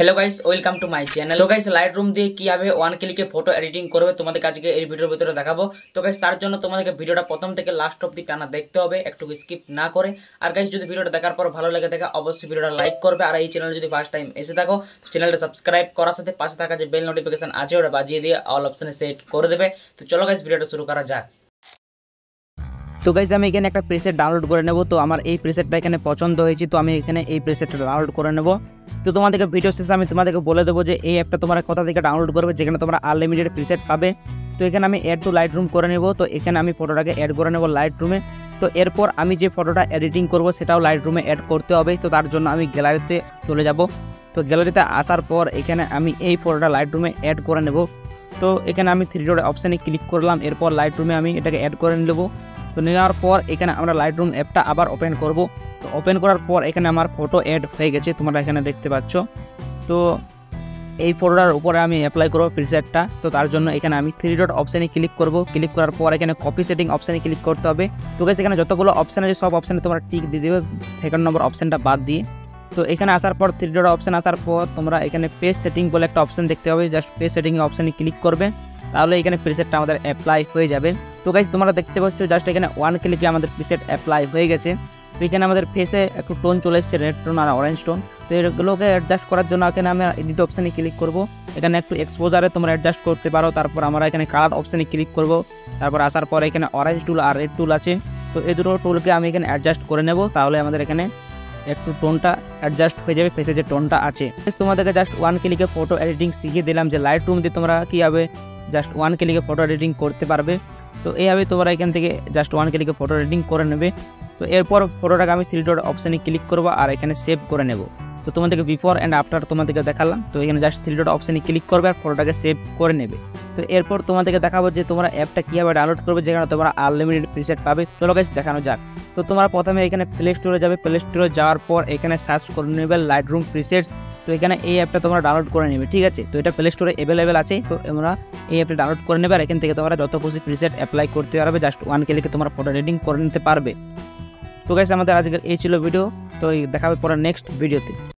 Hello guys, welcome to my channel. তো guys, Lightroom দিয়ে কিভাবে ওয়ান ক্লিকে ফটো এডিটিং করবে তোমাদের আজকে এই ভিডিওর ভিতরে দেখাবো। তো গাইস, তার জন্য তোমাদেরকে ভিডিওটা প্রথম থেকে লাস্ট অবধি টানা দেখতে হবে, একটু স্কিপ না করে। আর গাইস, যদি ভিডিওটা দেখার পর ভালো লেগে থাকে অবশ্যই ভিডিওটা লাইক করবে। আর এই চ্যানেলে যদি ফার্স্ট টাইম এসে থাকো তো চ্যানেলটা সাবস্ক্রাইব করার সাথে পাশে থাকা যে বেল নোটিফিকেশন আছে ওটা বাজিয়ে দিয়ে অল অপশনে সেট করে দেবে। তো চলো গাইস, ভিডিওটা শুরু করা যাক। তো গাইজ আমি এখানে একটা প্রেসেট ডাউনলোড করে নেব। তো আমার এই প্রেসেটটা এখানে পছন্দ হয়েছে, তো আমি এখানে এই প্রেসেটটা ডাউনলোড করে নেব। তো তোমাদেরকে ভিডিও শেষে আমি তোমাদেরকে বলে দেবো যে এই অ্যাপটা তোমরা কোথা থেকে ডাউনলোড করবে, যেখানে তোমরা আনলিমিটেড প্রেসেট পাবে। তো এখানে আমি অ্যাড টু লাইটরুম করে নেব। তো এখানে আমি ফটোটাকে অ্যাড করে নেব লাইটরুমে। তো এরপর আমি যে ফটোটা এডিটিং করব সেটাও লাইটরুমে অ্যাড করতে হবে। তো তার জন্য আমি গ্যালারিতে চলে যাব। তো গ্যালারিতে আসার পর এখানে আমি এই ফটোটা লাইটরুমে অ্যাড করে নেব। তো এখানে আমি থ্রি ডট অপশানে ক্লিক করলাম, এরপর লাইটরুমে আমি এটাকে অ্যাড করে নেব। তো নেওয়ার পর এখানে আমরা লাইটরুম অ্যাপটা আবার ওপেন করব। তো ওপেন করার পর এখানে আমার ফটো অ্যাড হয়ে গেছে, তোমরা এখানে দেখতে পাচ্ছ। তো এই ফটোটার উপরে আমি অ্যাপ্লাই করব প্রিসেটটা। তো তার জন্য এখানে আমি থ্রি ডট অপশানে ক্লিক করব। ক্লিক করার পর এখানে কপি সেটিং অপশানে ক্লিক করতে হবে। তো গাইস, এখানে যতগুলো অপশান আছে সব অপশানে তোমরা টিক দিয়ে দেবে, সেকেন্ড নম্বর অপশানটা বাদ দিয়ে। তো এখানে আসার পর থ্রি ডট অপশান আসার পর তোমরা এখানে পেজ সেটিং বলে একটা অপশান দেখতে হবে, জাস্ট পেজ সেটিং অপশানে ক্লিক করবে, তাহলে এখানে প্রিসেটটা আমাদের অ্যাপ্লাই হয়ে যাবে। তো গাইস, তোমরা দেখতে পাচ্ছ জাস্ট এখানে ওয়ান ক্লিকে আমাদের প্রিসেট অ্যাপ্লাই হয়ে গেছে। তো এখানে আমাদের ফেসে একটু টোন চলে এসেছে, রেড টোন আর অরেঞ্জ টোন। তো এগুলোকে অ্যাডজাস্ট করার জন্য এখানে আমরা এডিট অপশানে ক্লিক করব। এখানে একটু এক্সপোজারে তোমরা অ্যাডজাস্ট করতে পারো। তারপর আমরা এখানে কালার অপশানে ক্লিক করব। তারপর আসার পর এখানে অরেঞ্জ টুল আর রেড টুল আছে। তো এই দুটো টুলকে আমি এখানে অ্যাডজাস্ট করে নেব, তাহলে আমাদের এখানে একটু টোনটা অ্যাডজাস্ট হয়ে যাবে, ফেসে যে টোনটা আছে। তোমাদেরকে জাস্ট ওয়ান ক্লিকে ফটো এডিটিং শিখিয়ে দিলাম যে লাইটরুম দিয়ে তোমরা কীভাবে জাস্ট ওয়ান ক্লিকে ফটো এডিটিং করতে পারবে। তো এইভাবে তোমরা এখান থেকে জাস্ট ওয়ান ক্লিকে ফটো এডিটিং করে নেবে। তো এরপর ফটোটাকে আমি থ্রি ডট অপশানে ক্লিক করবো আর এখানে সেভ করে নেব। তো তোমাদেরকে বিফোর অ্যান্ড আফটার তোমাদেরকে দেখালাম। তো এখানে জাস্ট থ্রি ডট অপশানে ক্লিক করবে আর ফটোটাকে সেভ করে নেবে। তো এরপর তোমাদেরকে দেখাবো যে তোমরা অ্যাপটা কীভাবে ডাউনলোড করবে, যেখানে তোমরা আনলিমিটেড প্রিসেট পাবে। চলো গাইস, দেখানো যাক। তো তোমরা প্রথমে এখানে প্লে স্টোরে যাবে। প্লে স্টোরে যাওয়ার পর এখানে সার্চ করে নেবে লাইটরুম প্রিসেটস। তো এখানে এই অ্যাপটা তোমরা ডাউনলোড করে নেবে, ঠিক আছে। তো এটা প্লে স্টোরে অ্যাভেলেবেল আছে। তো তোমরা এই অ্যাপটা ডাউনলোড করে নেবে আর এখান থেকে তোমরা যত খুশি প্রিসেট অ্যাপ্লাই করতে পারবে, জাস্ট ওয়ান ক্লিকে তোমরা ফটো এডিটিং করে নিতে পারবে। তো গাইস, আমাদের আজকের এই ছিল ভিডিও। তো দেখা হবে পরে নেক্সট ভিডিওতে।